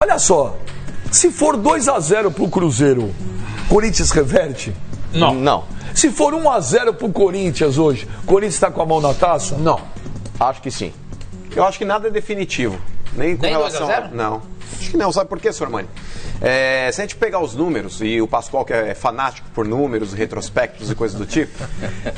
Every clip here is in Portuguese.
Olha só, se for 2-0 pro Cruzeiro, Corinthians reverte? Não. Se for 1-0 pro Corinthians hoje, Corinthians tá com a mão na taça? Não. Acho que sim. Eu acho que nada é definitivo. Nem com relação 2-0? Não. Acho que não. Sabe por quê, Sormani? Se a gente pegar os números, e o Pascoal que é fanático por números, retrospectos e coisas do tipo,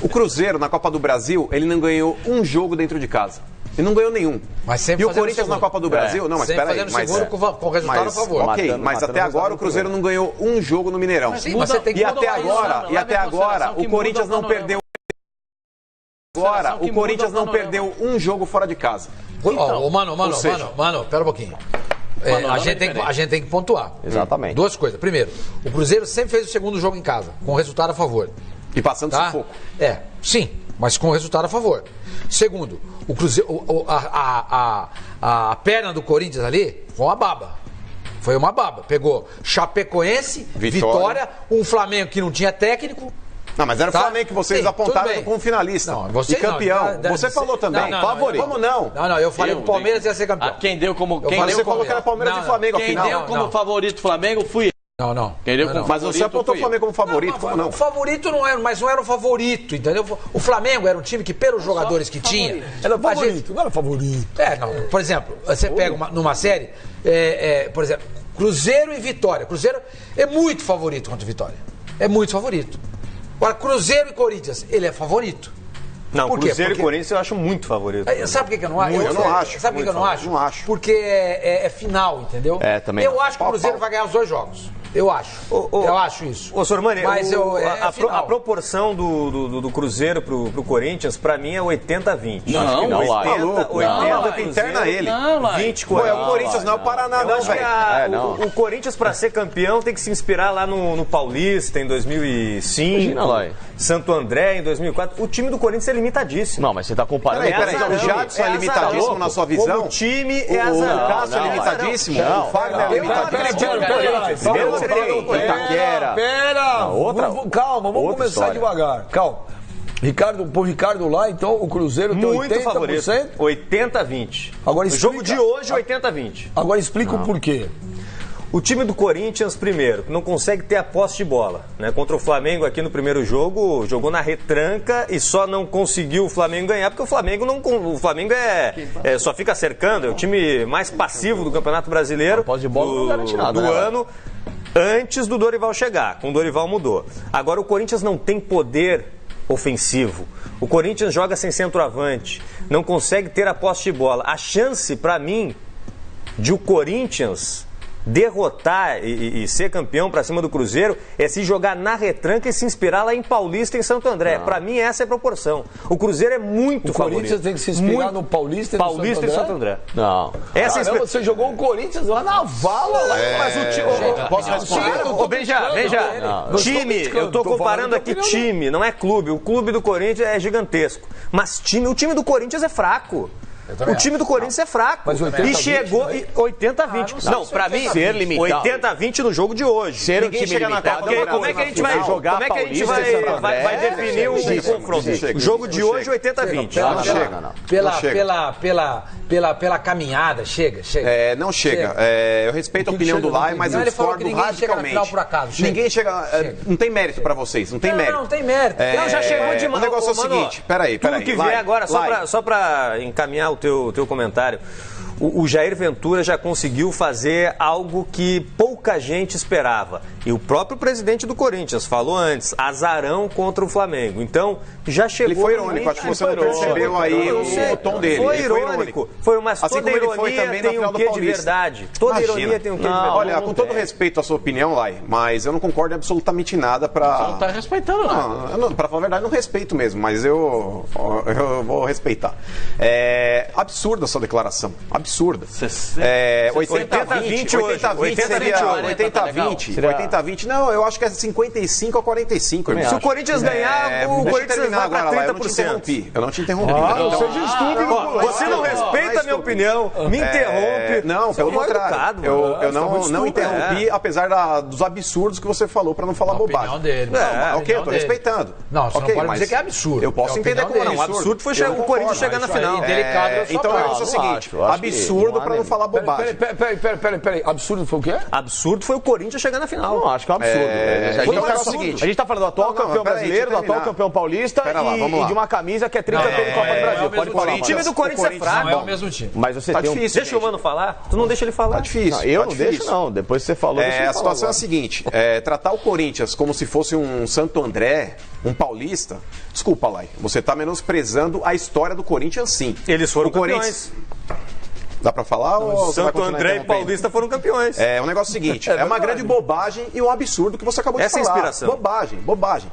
o Cruzeiro, na Copa do Brasil, ele não ganhou um jogo dentro de casa. Ele não ganhou nenhum. Mas sempre e o Corinthians na Copa do Brasil... Não, mas sempre peraí. fazendo seguro com resultado a favor. Ok, mas até agora o Cruzeiro não ganhou um jogo no Mineirão. E até agora o Corinthians não perdeu... Agora, o Corinthians não perdeu um jogo fora de casa. Mano, pera um pouquinho. A gente tem que pontuar. Exatamente. Duas coisas. Primeiro, o Cruzeiro sempre fez o segundo jogo em casa, com resultado a favor. E passando sufoco. Sim, mas com resultado a favor. Segundo, o Cruzeiro, a perna do Corinthians ali foi uma baba. Foi uma baba. Pegou Chapecoense, Vitória, um Flamengo que não tinha técnico. Não, mas era o Flamengo que vocês apontaram como finalista. Não, você e campeão. Você falou também. Favorito. Como não? Não, eu falei que o Palmeiras ia ser campeão. Quem deu como... Você falou que era Palmeiras e Flamengo, afinal. Quem deu como favorito Flamengo fui eu. Não. Mas você apontou o Flamengo como favorito, como não? O favorito não era, mas não era o favorito, entendeu? O Flamengo era um time que, pelos jogadores que tinha... Era favorito, não era favorito. Por exemplo, você pega numa série, por exemplo, Cruzeiro e Vitória. Cruzeiro é muito favorito contra o Vitória. É muito favorito. Agora, Cruzeiro e Corinthians, ele é favorito. Não, Cruzeiro e Corinthians eu acho muito favorito. Sabe por que eu não acho? Eu não acho. Sabe por que eu não acho? Não acho. Porque é final, entendeu? Também. Eu acho que o Cruzeiro vai ganhar os 2 jogos. Eu acho. Eu acho isso. Ô, Sormani, mas a proporção do Cruzeiro pro Corinthians, pra mim, é 80-20. Não, 80 que interna ele. 20, Pô, é o Corinthians, não é o Paraná, não, velho. O Corinthians, pra ser campeão, tem que se inspirar lá no Paulista, em 2005. Imagina lá. Santo André, em 2004. O time do Corinthians é limitadíssimo. Não, mas você tá comparando... Peraí, o Jadson é limitadíssimo na sua visão? O time é azarão. O Cássio é limitadíssimo? O Fagner é limitadíssimo? Pera! Calma, vamos começar devagar. Calma. Ricardo lá, então o Cruzeiro tem muito 80%? Favorito. 80-20. Agora, o jogo de hoje, 80-20. Agora explica o porquê. O time do Corinthians, primeiro, não consegue ter a posse de bola. Né? Contra o Flamengo aqui no primeiro jogo, jogou na retranca e só não conseguiu o Flamengo ganhar, porque o Flamengo só fica cercando, é o time mais passivo do Campeonato Brasileiro do ano, antes do Dorival chegar. Com o Dorival mudou. Agora o Corinthians não tem poder ofensivo. O Corinthians joga sem centroavante, não consegue ter a posse de bola. A chance, para mim, de o Corinthians derrotar e ser campeão para cima do Cruzeiro é se jogar na retranca e se inspirar lá em Paulista e em Santo André. Para mim, essa é a proporção. O Cruzeiro é muito favorito. O Corinthians tem que se inspirar no Paulista e Santo André. Não. Você jogou o Corinthians lá na vala. Mas o time... Posso responder? Veja. Time, eu tô comparando aqui time, não é clube. O clube do Corinthians é gigantesco. Mas o time do Corinthians é fraco. O time do Corinthians é fraco. Mas 80, e chegou 80-20. Não, pra mim, ser limitado. 80-20 no jogo de hoje. Ser um time limitado. Como é que a gente vai jogar? Como é que a gente vai definir o confronto? O jogo de hoje, 80-20. Pela caminhada, chega. Não chega. Eu respeito a opinião do Lai, mas eu discordo radicalmente. Ninguém chega. Não tem mérito pra vocês. Não tem mérito. Não tem mérito. Já chegou demais. O negócio é o seguinte. Peraí. Tudo que vier agora, só pra encaminhar o teu comentário. O Jair Ventura já conseguiu fazer algo que pouca gente esperava. E o próprio presidente do Corinthians falou antes, azarão contra o Flamengo. Então, já chegou... Ele foi irônico, acho que você não percebeu aí o tom dele. Foi irônico. Mas assim toda ironia tem um quê de verdade. Toda ironia tem um quê de verdade. Olha, com todo respeito à sua opinião, Lai, mas eu não concordo em absolutamente nada pra... Você não tá respeitando, não. Pra falar a verdade, não respeito mesmo, mas eu vou respeitar. É absurda a sua declaração. Absurda. 80-20 hoje. 80-20 seria 80-20. 80-20. Não, eu acho que é 55-45, irmão. Se o Corinthians ganhar, o Corinthians vai para 30%. Eu não te interrompi. Seja estúpido. Você não respeita a minha opinião, me interrompe. Não, pelo contrário. Eu não interrompi, apesar dos absurdos que você falou, para não falar bobagem. Dele. Ok, eu tô respeitando. Não, você não pode dizer que é absurdo. Eu posso entender como é absurdo. O absurdo foi o Corinthians chegar na final. Então eu acho o seguinte, absurdo para não falar bobagem. Peraí, absurdo foi o quê? Absurdo foi o Corinthians chegar na final. Não, acho que é um absurdo. Então é o seguinte, a gente tá falando do atual campeão brasileiro, do atual campeão paulista e de uma camisa que é tricampeão de Copa do Brasil. Pode falar. O time do Corinthians é fraco. Não é o mesmo time. Mas você tá tem difícil. Deixa o Mano falar. Tu não deixa ele falar. Tá difícil. Eu não deixo, não. Depois que você falou, deixa ele a situação é a seguinte, tratar o Corinthians como se fosse um Santo André, um paulista, desculpa, Lai, você tá menosprezando a história do Corinthians, sim. Eles foram campeões. Dá pra falar? Ou Santo André e Paulista foram campeões. É o negócio seguinte, é uma grande bobagem e um absurdo que você acabou de falar. Essa é a inspiração. Bobagem.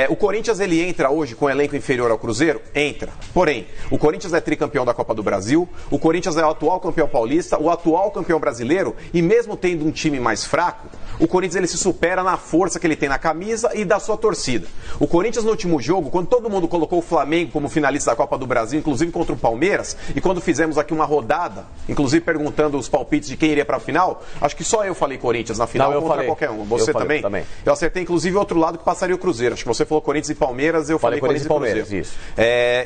O Corinthians, ele entra hoje com um elenco inferior ao Cruzeiro? Entra. Porém, o Corinthians é tricampeão da Copa do Brasil, o Corinthians é o atual campeão paulista, o atual campeão brasileiro, e mesmo tendo um time mais fraco, o Corinthians ele se supera na força que ele tem na camisa e da sua torcida. O Corinthians no último jogo, quando todo mundo colocou o Flamengo como finalista da Copa do Brasil, inclusive contra o Palmeiras, e quando fizemos aqui uma rodada, inclusive perguntando os palpites de quem iria para a final, acho que só eu falei Corinthians na final contra qualquer um. Você também? Eu acertei inclusive outro lado que passaria o Cruzeiro. Acho que você falou Corinthians e Palmeiras, eu falei Corinthians e Palmeiras. Isso.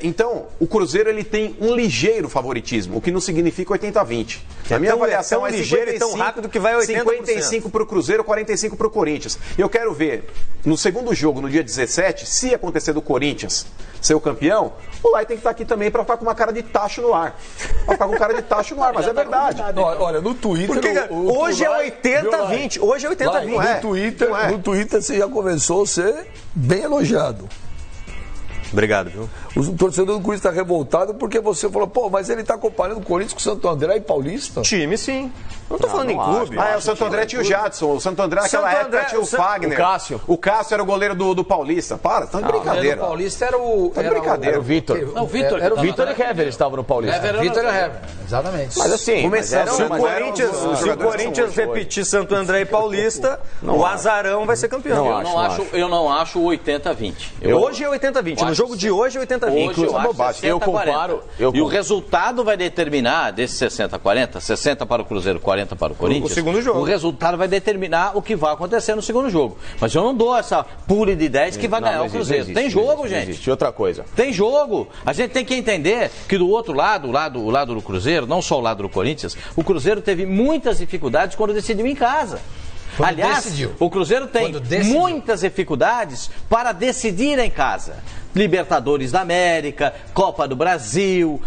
Então, o Cruzeiro ele tem um ligeiro favoritismo, o que não significa 80-20. A minha avaliação é ligeiro e tão rápido que vai 80%. 55 para o Cruzeiro, 45 para o Corinthians. Eu quero ver, no segundo jogo, no dia 17, se acontecer do Corinthians ser o campeão, o Lai tem que estar aqui também para ficar com uma cara de tacho no ar. Para ficar com cara de tacho no ar, mas é verdade. Olha, no Twitter... Hoje é 80-20. Hoje é 80-20. No Twitter você já começou a ser bem elogiado. Obrigado, viu? O torcedor do Corinthians está revoltado porque você falou, mas ele está comparando o Corinthians com o Santo André e Paulista? Time, sim. Não tô falando em clube. O Santo André tinha o Jadson. O Santo André naquela época tinha o Fagner. O Cássio. O Cássio era o goleiro do Paulista. Para, tá de brincadeira. O Paulista era o... Era o Vitor. Não, o Vitor. Era o Vitor e Hever estavam no Paulista. Vitor e Hever, exatamente. Mas assim... Se o Corinthians repetir Santo André e Paulista, o azarão vai ser campeão. Eu não acho 80-20. Hoje é 80-20. No jogo de hoje é 80-20. Hoje eu acho 60-40. Eu comparo... E o resultado vai determinar, desse 60-40, 60 para o Cruzeiro, 40 para o Corinthians. O segundo jogo. O resultado vai determinar o que vai acontecer no segundo jogo. Mas eu não dou essa pura de 10 que vai ganhar o Cruzeiro. Tem jogo, gente. Existe outra coisa. Tem jogo. A gente tem que entender que do outro lado, o lado do Cruzeiro, não só o lado do Corinthians, o Cruzeiro teve muitas dificuldades quando decidiu em casa. Aliás, o Cruzeiro tem muitas dificuldades para decidir em casa. Libertadores da América, Copa do Brasil.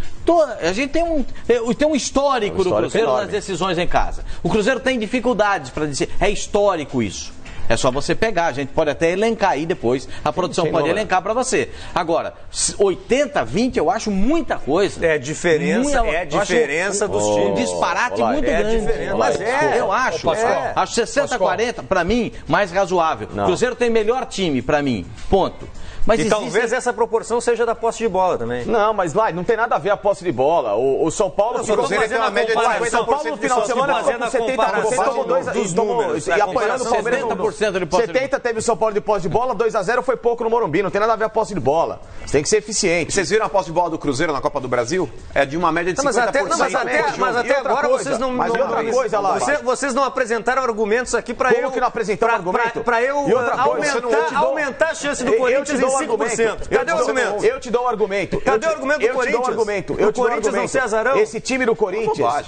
A gente tem um histórico do Cruzeiro nas decisões em casa. O Cruzeiro tem dificuldades para dizer. É histórico isso. É só você pegar, a gente pode até elencar aí depois, a produção pode elencar para você. Agora, 80-20 eu acho muita coisa. É a diferença dos times. Um disparate muito grande. Mas eu acho. Acho 60-40, para mim, mais razoável. O Cruzeiro tem melhor time, para mim. Ponto. Mas talvez essa proporção seja da posse de bola também. Não, mas lá não tem nada a ver a posse de bola. O São Paulo... O Cruzeiro tem uma média de 50%. São Paulo no final de semana ficou com 70%, tomou 2 e apoiando o Palmeiras. 70% de posse de bola. 70% teve o São Paulo de posse de bola, 2-0 foi pouco no Morumbi. Não tem nada a ver a posse de bola. Você tem que ser eficiente. Vocês viram a posse de bola do Cruzeiro na Copa do Brasil? É de uma média de 50%. Mas até agora vocês não... Mas outra coisa lá. Vocês não apresentaram argumentos aqui para eu... Como que não apresentaram argumento? Para eu aumentar a chance do Corinthians em 5%. Cadê o argumento? Eu te dou um argumento. Cadê o argumento do Corinthians? Eu te dou um argumento. O Corinthians não ser azarão? Esse time do Corinthians...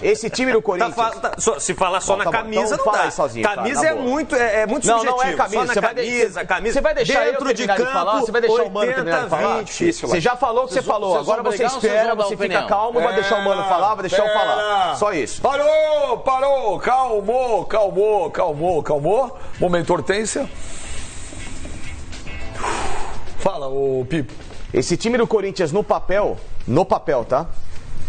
Se falar só na camisa, não dá. Camisa é muito subjetivo. Não é camisa. Você vai deixar eu terminar de falar? Você vai deixar o Mano terminar de falar? Você já falou o que você falou. Agora você espera, você fica calmo, vai deixar o Mano falar, vai deixar eu falar. Só isso. Parou. Calmou. Momento Hortência. Fala, ô Pipo. Esse time do Corinthians no papel, tá?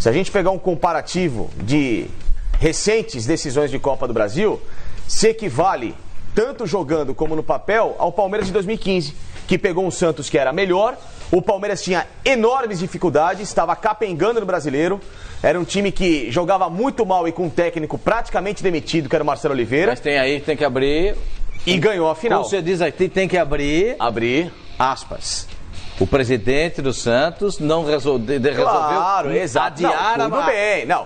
Se a gente pegar um comparativo de recentes decisões de Copa do Brasil, se equivale, tanto jogando como no papel, ao Palmeiras de 2015, que pegou um Santos que era melhor. O Palmeiras tinha enormes dificuldades, estava capengando no Brasileiro. Era um time que jogava muito mal e com um técnico praticamente demitido, que era o Marcelo Oliveira. Mas tem que abrir... E ganhou a final. Como você diz aqui, tem que abrir... Aspas. O presidente do Santos não resolveu adiar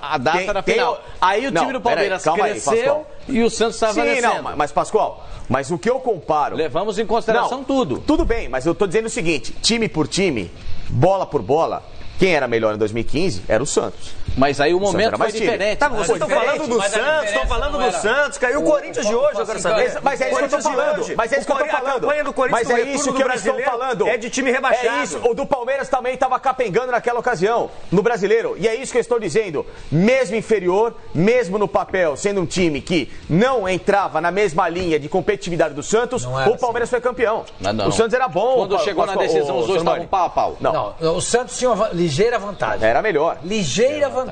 a data da final. Aí o time do Palmeiras cresceu e o Santos estava descendo. Mas Pascoal, mas o que eu comparo... Levamos em consideração tudo. Tudo bem, mas eu tô dizendo o seguinte, time por time, bola por bola, quem era melhor em 2015 era o Santos. Mas aí o momento foi diferente. Tá, vocês estão falando do Santos, estão falando do Santos, caiu o Corinthians de hoje, eu quero saber. Mas é isso que eu tô falando. Mas é isso que eu tô falando. A campanha do Corinthians mas é isso que eu estou falando. É de time rebaixado. É isso. O do Palmeiras também estava capengando naquela ocasião, no Brasileiro. E é isso que eu estou dizendo. Mesmo inferior, mesmo no papel, sendo um time que não entrava na mesma linha de competitividade do Santos, o Palmeiras foi campeão. O Santos era bom. Quando chegou na decisão, os dois estavam pau a pau. Não, o Santos tinha uma ligeira vantagem. Era melhor. Ligeira vantagem.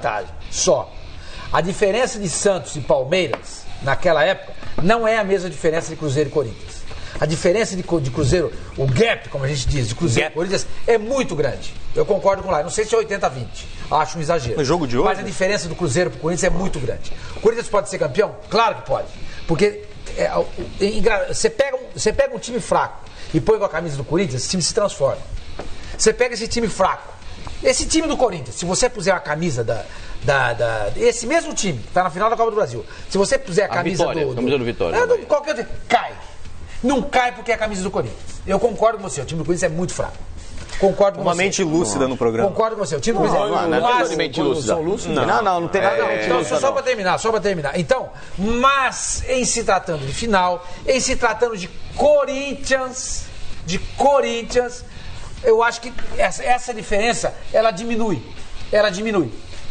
Só. A diferença de Santos e Palmeiras, naquela época, não é a mesma diferença de Cruzeiro e Corinthians. A diferença de Cruzeiro, o gap, como a gente diz, de Cruzeiro e Corinthians, é muito grande. Eu concordo com o Lai. Não sei se é 80-20. Acho um exagero. No jogo de hoje? Mas a diferença do Cruzeiro para o Corinthians é muito grande. O Corinthians pode ser campeão? Claro que pode. Porque você pega um time fraco e põe com a camisa do Corinthians, esse time se transforma. Você pega esse time fraco. Esse time do Corinthians, se você puser a camisa esse mesmo time, que está na final da Copa do Brasil, se você puser a camisa do Vitória. Qualquer time, cai. Não cai porque é a camisa do Corinthians. Eu concordo com você, o time do Corinthians é muito fraco. Concordo com uma você. mente lúcida no programa. Concordo com você, o time do Corinthians é muito fraco. Mente lúcida. Não tem nada de mente lúcida. Só para terminar. Então, mas em se tratando de final, em se tratando de Corinthians, eu acho que essa diferença, ela diminui.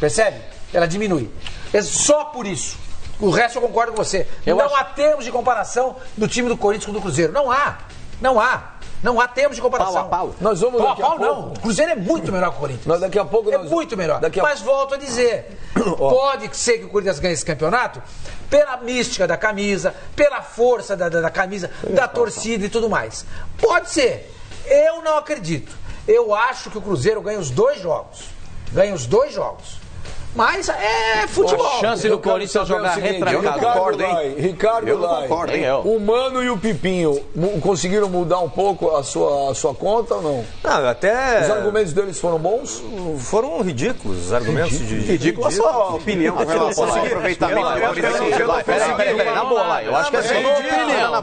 Percebe? Ela diminui. É só por isso. O resto eu concordo com você. Não há termos de comparação do time do Corinthians com o do Cruzeiro. Não há termos de comparação. Pau a pau. Nós vamos daqui a pouco. Não. O Cruzeiro é muito melhor que o Corinthians. Nós daqui a pouco... muito melhor. Mas volto a dizer, pode ser que o Corinthians ganhe esse campeonato pela mística da camisa, pela força da camisa, da torcida e tudo mais. Pode ser. Eu não acredito. Eu acho que o Cruzeiro ganha os dois jogos. Mas é futebol. A chance do Corinthians jogar retrancado. Ricardo Lai, o Mano e o Pipinho conseguiram mudar um pouco a sua conta ou não? Não, até... Os argumentos deles foram bons? Foram ridículos, os argumentos ridículo a sua opinião. Aproveitamento. Peraí, na boa, Lai. Eu acho que assim...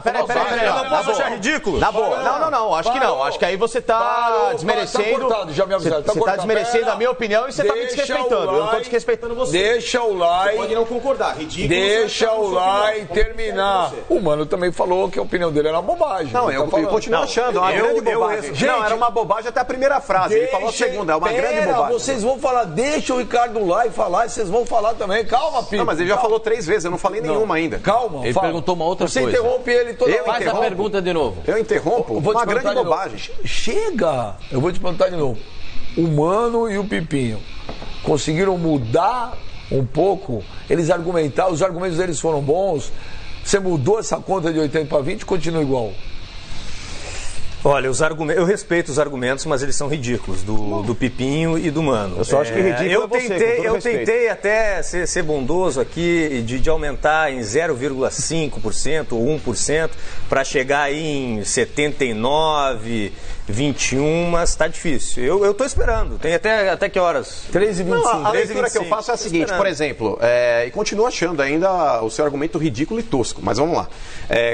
Peraí. Eu não posso achar ridículo? Na boa. Não, acho que não. Acho que aí você tá desmerecendo... Já me avisaram. Você tá desmerecendo a minha opinião e você tá me desrespeitando. Eu não tô desrespeitando você. Deixa o Lai. Você pode não concordar. Ridículo. Deixa o Lai terminar. O Mano também falou que a opinião dele era uma bobagem. Não, eu continuo achando. Uma grande bobagem. Não, era uma bobagem até a primeira frase. Ele falou a segunda. É uma grande bobagem. Vocês vão falar. Deixa o Ricardo Lai falar e vocês vão falar também. Calma, Pipo. Não, mas ele já falou 3 vezes. Eu não falei nenhuma ainda. Calma. Ele perguntou uma outra coisa. Você interrompe ele toda hora. Faz a pergunta de novo. Eu interrompo? Uma grande bobagem. Chega. Eu vou te perguntar de novo. O Mano e o Pipinho conseguiram mudar um pouco, os argumentos deles foram bons. Você mudou essa conta de 80 para 20, continua igual? Olha, eu respeito os argumentos, mas eles são ridículos, do Pipinho e do Mano. Eu só acho que ridículo eu tentei até ser bondoso aqui, de aumentar em 0,5% ou 1%, para chegar aí em 79, 21, mas tá difícil. Eu tô esperando. Tem até que horas? 3h25. A leitura que eu faço é a seguinte, por exemplo, e continuo achando ainda o seu argumento ridículo e tosco, mas vamos lá.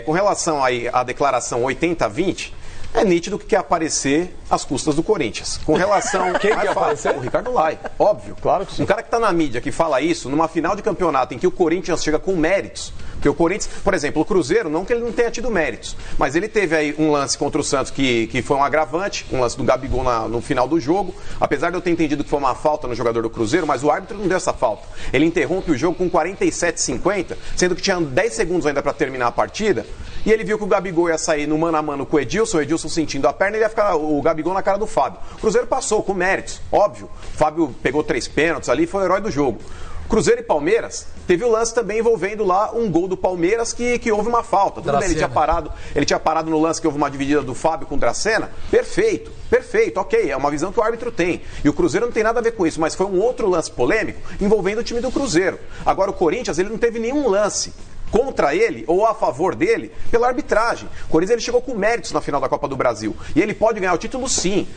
Com relação aí à declaração 80-20, é nítido que quer aparecer às custas do Corinthians. Com relação... Quem quer aparecer? O Ricardo Lai, óbvio. Claro que sim. Um cara que está na mídia, que fala isso, numa final de campeonato em que o Corinthians chega com méritos, porque o Corinthians, por exemplo, o Cruzeiro, não que ele não tenha tido méritos, mas ele teve aí um lance contra o Santos que foi um agravante, um lance do Gabigol no final do jogo, apesar de eu ter entendido que foi uma falta no jogador do Cruzeiro, mas o árbitro não deu essa falta. Ele interrompe o jogo com 47,50, sendo que tinha 10 segundos ainda para terminar a partida, e ele viu que o Gabigol ia sair no mano a mano com o Edilson sentindo a perna, ele ia ficar o Gabigol na cara do Fábio. O Cruzeiro passou com méritos, óbvio. O Fábio pegou 3 pênaltis ali, foi o herói do jogo. Cruzeiro e Palmeiras, teve o lance também envolvendo lá um gol do Palmeiras que houve uma falta. Tudo bem, ele tinha parado no lance que houve uma dividida do Fábio com o Dracena. Perfeito, ok, é uma visão que o árbitro tem. E o Cruzeiro não tem nada a ver com isso, mas foi um outro lance polêmico envolvendo o time do Cruzeiro. Agora o Corinthians, ele não teve nenhum lance contra ele ou a favor dele pela arbitragem. O Corinthians ele chegou com méritos na final da Copa do Brasil. E ele pode ganhar o título sim.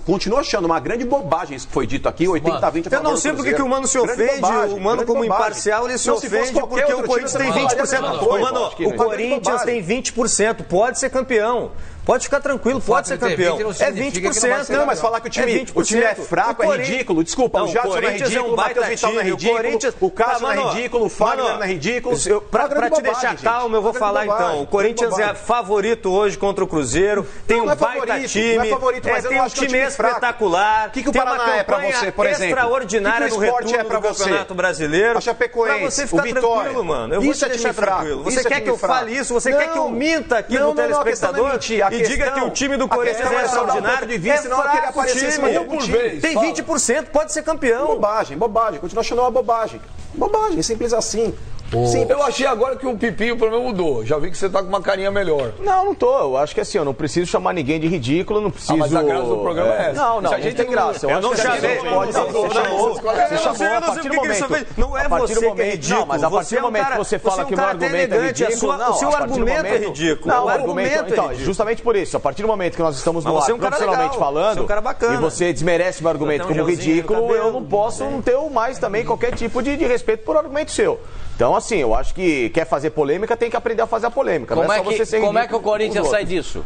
Continuo achando uma grande bobagem isso que foi dito aqui, 80-20. Eu não sei porque que o Mano se ofende, o Mano como imparcial, ele se ofende porque o Corinthians tem 20%. Mano, o Corinthians tem 20%, pode ser campeão. Pode ficar tranquilo, pode ser campeão. É 20%. Não, mas falar que o time é fraco é ridículo. Desculpa, o Jadson é ridículo, o Matheus Vital não é ridículo, o Cássio não é ridículo, o Fagner não é ridículo. Pra te deixar calmo, eu vou falar então. O Corinthians é favorito hoje contra o Cruzeiro. Tem um baita time. Tem um time espetacular. O que o Paraná é pra você, por exemplo? Extraordinária no retorno do Campeonato Brasileiro. A Chapecoense, pra você ficar tranquilo, mano. Eu vou te deixar tranquilo. Você quer que eu fale isso? Você quer que eu minta aqui no telespectador? E diga que o time do Corinthians é extraordinário. É fraco o time. Tem 20%, pode ser campeão. Bobagem. Continua achando uma bobagem. Bobagem, simples assim. Sim, eu achei agora que o Pipinho pelo menos mudou. Já vi que você tá com uma carinha melhor. Não tô. Eu acho que assim, eu não preciso chamar ninguém de ridículo, não preciso... mas a graça do programa é essa. Não, a gente tem graça. Eu não chamei. Você chamou a partir do momento... Não é você que é ridículo. Não, mas a partir do momento que você fala que o meu argumento é ridículo... O seu argumento é ridículo. Não, o argumento é ridículo. Justamente por isso, a partir do momento que nós estamos no ar profissionalmente falando, e você desmerece meu argumento como ridículo, eu não posso não ter mais também qualquer tipo de respeito por argumento seu. Então, assim, eu acho que quer fazer polêmica, tem que aprender a fazer a polêmica. Como é que o Corinthians sai disso?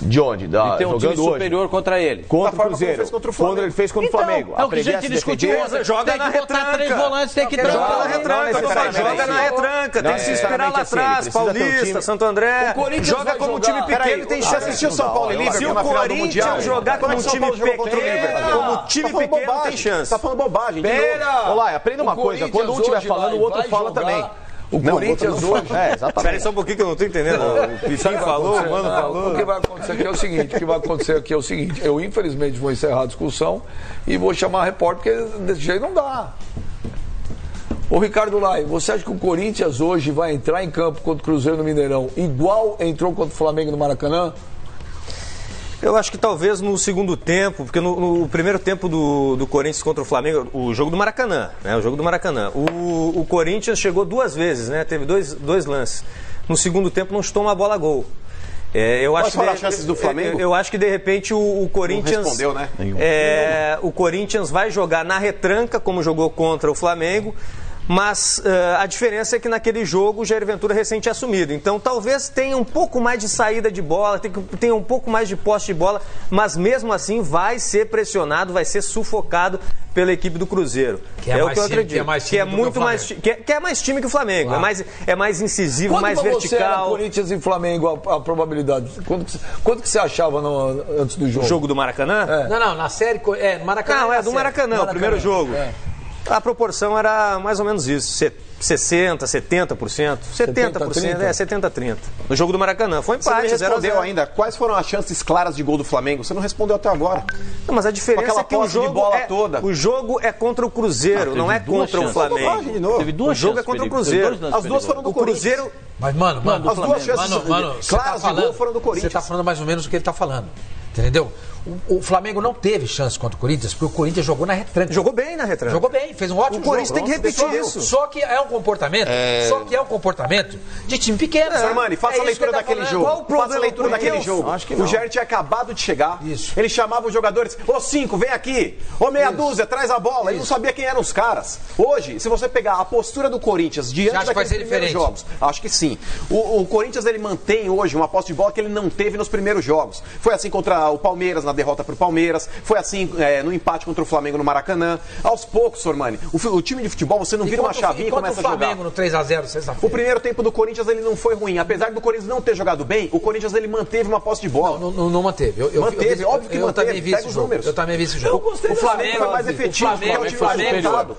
De onde? De ter um time superior contra ele. Contra o Cruzeiro. Quando ele fez contra o Flamengo. É o que a gente discutiu. Joga na retranca. 3 volantes, tem que jogar na retranca. Joga na retranca. Tem que se esperar lá atrás. Paulista, Santo André. Joga como um time pequeno e tem chance de assistir o São Paulo e Liverpool. Se o Corinthians jogar como um time pequeno, tem chance. Tá falando bobagem. Olá, aprenda uma coisa. Quando um estiver falando, o outro fala também. O Corinthians hoje... exatamente. Espera aí só um pouquinho que eu não estou entendendo. O Pipinho falou, o Mano falou. O que vai acontecer aqui é o seguinte, eu infelizmente vou encerrar a discussão e vou chamar a repórter, porque desse jeito não dá. Ô Ricardo Lai, você acha que o Corinthians hoje vai entrar em campo contra o Cruzeiro no Mineirão igual entrou contra o Flamengo no Maracanã? Eu acho que talvez no segundo tempo, porque no primeiro tempo do Corinthians contra o Flamengo, o jogo do Maracanã, né? O jogo do Maracanã. O Corinthians chegou 2 vezes, né? Teve dois lances. No segundo tempo não chutou uma bola a gol. Quais foram as chances do Flamengo? Eu acho que de repente o Corinthians... Não respondeu, né? O Corinthians vai jogar na retranca, como jogou contra o Flamengo. Mas a diferença é que naquele jogo o Jair Ventura recém tinha assumido. Então talvez tenha um pouco mais de saída de bola, tenha um pouco mais de posse de bola, mas mesmo assim vai ser pressionado, vai ser sufocado pela equipe do Cruzeiro. É o que eu acredito. Que é muito mais, que é mais time que o Flamengo. Claro. É mais incisivo, mais vertical. Você era Corinthians e Flamengo, a probabilidade? Quanto que você achava antes do jogo? O jogo do Maracanã? Não, na série... Maracanã. Não, do Maracanã, o primeiro jogo. A proporção era mais ou menos isso, 60%, 70%. 70%, 70-30. No jogo do Maracanã. Foi empate. Você não respondeu ainda. Quais foram as chances claras de gol do Flamengo? Você não respondeu até agora. Não, mas a diferença é que o jogo, de bola toda. O jogo é contra o Cruzeiro, não é contra o Flamengo. Teve 2 o jogo é contra o Cruzeiro. As 2 foram do Cruzeiro. Mas, mano, as 2 chances claras de gol foram do Corinthians. Você está falando mais ou menos o que ele está falando. Entendeu? O Flamengo não teve chance contra o Corinthians, porque o Corinthians jogou na retranca. Jogou bem na retranca. Jogou bem, fez um ótimo jogo. O Corinthians tem que repetir isso. Só que é um comportamento, de time pequeno. Sormani, faça a leitura daquele jogo. Qual o problema? Faça a leitura daquele jogo. O Jair tinha acabado de chegar. Isso. Ele chamava os jogadores, 5, vem aqui. Meia dúzia, traz a bola. Ele não sabia quem eram os caras. Hoje, se você pegar a postura do Corinthians diante daqueles primeiros jogos, acho que sim. O Corinthians, ele mantém hoje uma posse de bola que ele não teve nos primeiros jogos. Foi assim contra o Palmeiras, na derrota para o Palmeiras. Foi assim no empate contra o Flamengo no Maracanã. Aos poucos, Sormani, o time de futebol, você não vira uma chavinha e começa a jogar. O Flamengo no 3-0, sexta-feira. O primeiro tempo do Corinthians, ele não foi ruim. Apesar do Corinthians não ter jogado bem, o Corinthians, ele manteve uma posse de bola. Não manteve. Manteve, óbvio que manteve. Pega os números. Eu também vi esse jogo. O Flamengo foi mais efetivo.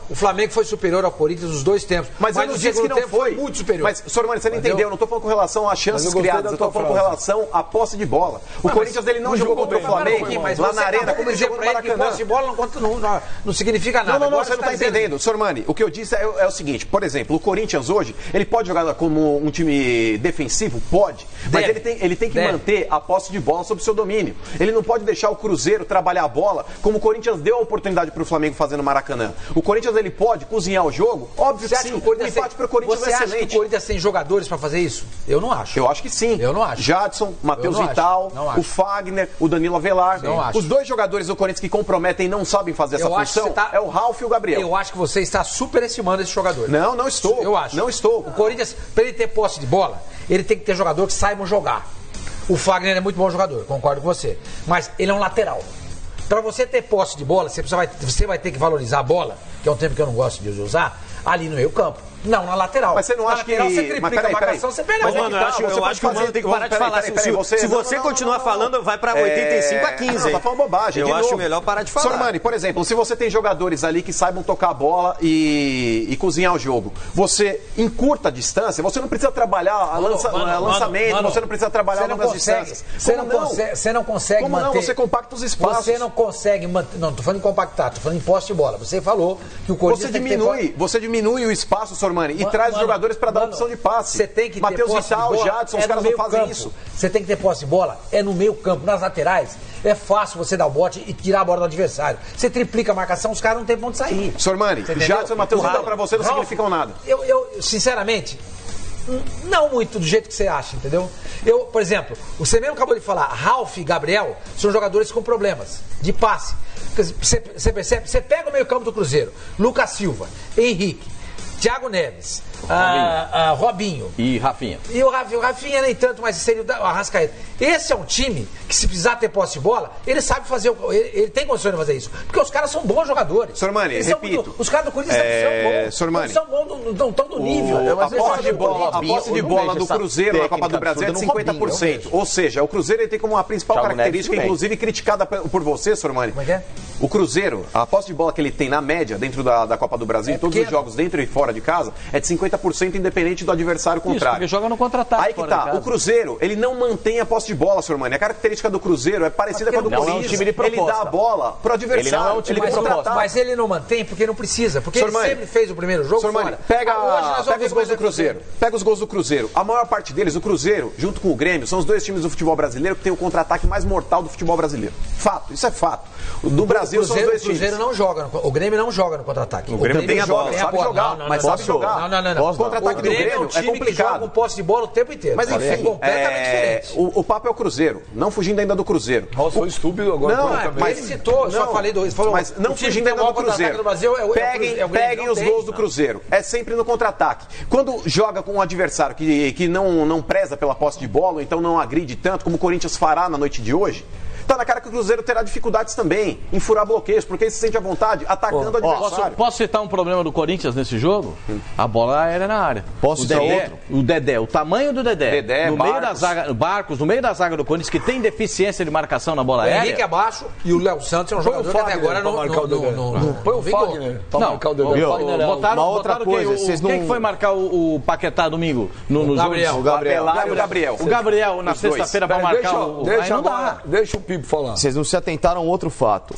O Flamengo foi superior ao Corinthians nos 2 tempos. Mas eu não disse que não foi. Muito superior. Mas, Sormani, você não entendeu. Eu não estou falando com relação às chances criadas. Eu estou falando com relação à posse de bola. O Corinthians, ele não jogou jogou contra o Flamengo, lá na Arena, como ele jogou no Maracanã. Posse de bola não significa nada. Não, você não está entendendo. Sormani, o que eu disse é o seguinte, por exemplo, o Corinthians hoje, ele pode jogar como um time defensivo? Pode. Mas ele tem que manter a posse de bola sob seu domínio. Ele não pode deixar o Cruzeiro trabalhar a bola como o Corinthians deu a oportunidade para o Flamengo fazer no Maracanã. O Corinthians, ele pode cozinhar o jogo? Óbvio que sim. O empate para o Corinthians é excelente. Você acha que o Corinthians tem jogadores para fazer isso? Eu não acho. Eu acho que sim. Eu não acho. Jadson, Matheus Vital, o Fagner, o Danilo Avelar. Os dois jogadores do Corinthians que comprometem e não sabem fazer essa função é o Ralf e o Gabriel. Eu acho que você está superestimando esse jogador. Não estou. Eu acho. Não estou. O Corinthians, para ele ter posse de bola, ele tem que ter jogador que saibam jogar. O Fagner é muito bom jogador, concordo com você. Mas ele é um lateral. Para você ter posse de bola, você vai ter que valorizar a bola, que é um termo que eu não gosto de usar, ali no meio campo. Não, na lateral. Mas você não acha que... Você triplica a marcação, você perde a bola. Mano, eu acho que o Mano tem que parar de falar. Se você continuar falando, vai pra 85 a 15. Não, tá falando bobagem. Eu acho melhor parar de falar. Sormani, por exemplo, se você tem jogadores ali que saibam tocar a bola e cozinhar o jogo, você encurta a distância, você não precisa trabalhar lançamento, você não precisa trabalhar longas distâncias. Você não consegue manter... Como não? Você compacta os espaços. Você não consegue manter... Não, tô falando em compactar, tô falando em posse de bola. Você falou que o Corinthians Você diminui o espaço, Sormani, e traz os jogadores para dar opção de passe. Você tem que ter Matheus Vital, Jadson, os caras não fazem isso. Você tem que ter posse de bola, é no meio campo, nas laterais. É fácil você dar o bote e tirar a bola do adversário. Você triplica a marcação, os caras não tem pra onde sair. Sormani, Jadson e Matheus Vital para você não significam nada. Eu, sinceramente, não muito do jeito que você acha, entendeu? Por exemplo, você mesmo acabou de falar, Ralf e Gabriel são jogadores com problemas de passe. Você percebe? Você pega o meio campo do Cruzeiro, Lucas Silva, Henrique, Thiago Neves, Robinho. E Rafinha. E o Rafinha nem tanto, mas seria o Arrascaeta. Esse é um time que, se precisar ter posse de bola, ele sabe fazer, ele tem condições de fazer isso. Porque os caras são bons jogadores. Sormani, repito. Os caras do Corinthians são bons. São bons, não estão do nível. A posse de bola do Cruzeiro na Copa do Brasil é de 50%. Ou seja, o Cruzeiro ele tem como uma principal característica, inclusive criticada por você, Sormani. Como é que é? O Cruzeiro, a posse de bola que ele tem na média dentro da Copa do Brasil, em todos os jogos dentro e fora de casa, é de 50% independente do adversário contrário. Porque joga no contra-ataque. Aí que tá. O Cruzeiro, ele não mantém a posse de bola, Sormani. A característica do Cruzeiro é parecida com a do Corinthians. É um time de proposta. Ele dá a bola pro adversário. Ele não é um time de proposta. Mas ele não mantém porque não precisa. Porque Sormani, ele sempre fez o primeiro jogo Sormani, pega os gols do Cruzeiro. Pega os gols do Cruzeiro. A maior parte deles, o Cruzeiro, junto com o Grêmio, são os dois times do futebol brasileiro que tem o contra-ataque mais mortal do futebol brasileiro. Fato, isso é fato. Do Brasil são os dois times. O Grêmio não joga no contra-ataque. O Grêmio tem a bola, sabe jogar, mas sabe jogar. Não. O contra-ataque do Grêmio é complicado. Que joga com posse de bola o tempo inteiro. Mas enfim, é completamente diferente. O papo é o Cruzeiro, não fugindo ainda do Cruzeiro. Nossa, foi estúpido agora. Não, mas ele citou, só falei do... Mas não fugindo ainda do Cruzeiro. Peguem os gols do Cruzeiro. É sempre no contra-ataque. Quando joga com um adversário que não preza pela posse de bola, ou então não agride tanto, como o Corinthians fará na noite de hoje, tá na cara que o Cruzeiro terá dificuldades também em furar bloqueios, porque ele se sente à vontade atacando o adversário. Posso citar um problema do Corinthians nesse jogo? A bola aérea na área. Posso citar outro? O Dedé, o tamanho do Dedé. No meio da zaga, Barcos, no meio da zaga do Corinthians, que tem deficiência de marcação na bola aérea. O Henrique abaixo e o Léo Santos é um jogador que até agora não põe o Fagner pra marcar o Dedé. Uma outra coisa, quem foi marcar o Paquetá domingo? O Gabriel. O Gabriel na sexta-feira vai marcar o... Deixa o Pipo falar. Vocês não se atentaram a outro fato.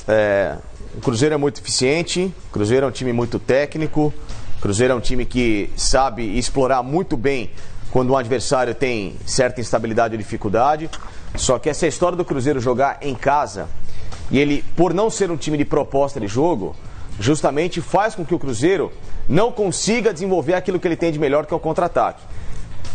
O Cruzeiro é muito eficiente, o Cruzeiro é um time muito técnico, o Cruzeiro é um time que sabe explorar muito bem quando um adversário tem certa instabilidade ou dificuldade. Só que essa história do Cruzeiro jogar em casa, e ele, por não ser um time de proposta de jogo, justamente faz com que o Cruzeiro não consiga desenvolver aquilo que ele tem de melhor, que é o contra-ataque.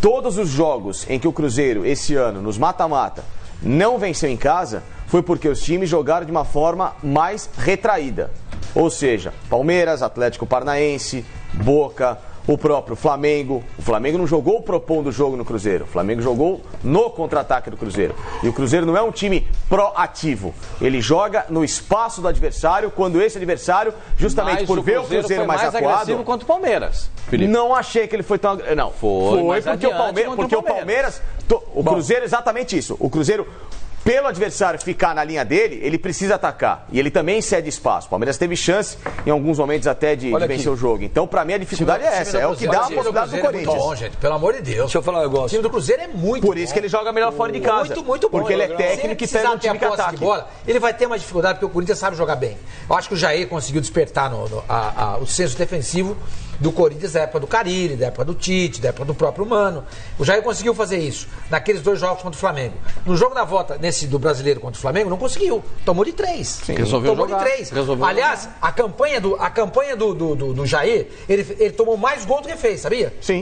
Todos os jogos em que o Cruzeiro, esse ano, nos mata-mata, não venceu em casa, foi porque os times jogaram de uma forma mais retraída. Ou seja, Palmeiras, Atlético Paranaense, Boca, o próprio Flamengo. O Flamengo não jogou propondo o jogo no Cruzeiro. O Flamengo jogou no contra-ataque do Cruzeiro. E o Cruzeiro não é um time proativo. Ele joga no espaço do adversário, quando esse adversário, justamente por ver o Cruzeiro mais acuado... agressivo contra o Palmeiras, Felipe. Não achei que ele foi tão... Não, foi porque o Palmeiras... O Cruzeiro, exatamente isso. O Cruzeiro pelo adversário ficar na linha dele, ele precisa atacar. E ele também cede espaço. O Palmeiras teve chance, em alguns momentos, até de vencer o jogo. Então, pra mim, a dificuldade é essa. É o que dá a possibilidade do Corinthians. Bom, gente, pelo amor de Deus. Deixa eu falar um negócio. O time do Cruzeiro é muito Por isso que ele joga melhor fora de casa. Muito bom. Porque ele é técnico e pega um time que ataque. De bola, ele vai ter mais dificuldade, porque o Corinthians sabe jogar bem. Eu acho que o Jair conseguiu despertar o senso defensivo do Corinthians da época do Carille, da época do Tite, da época do próprio Mano. O Jair conseguiu fazer isso naqueles 2 jogos contra o Flamengo. No jogo da volta, nesse do Brasileiro contra o Flamengo, não conseguiu. Tomou de 3. Tomou de 3. Aliás, a campanha do Jair, ele tomou mais gol do que fez, sabia? Sim.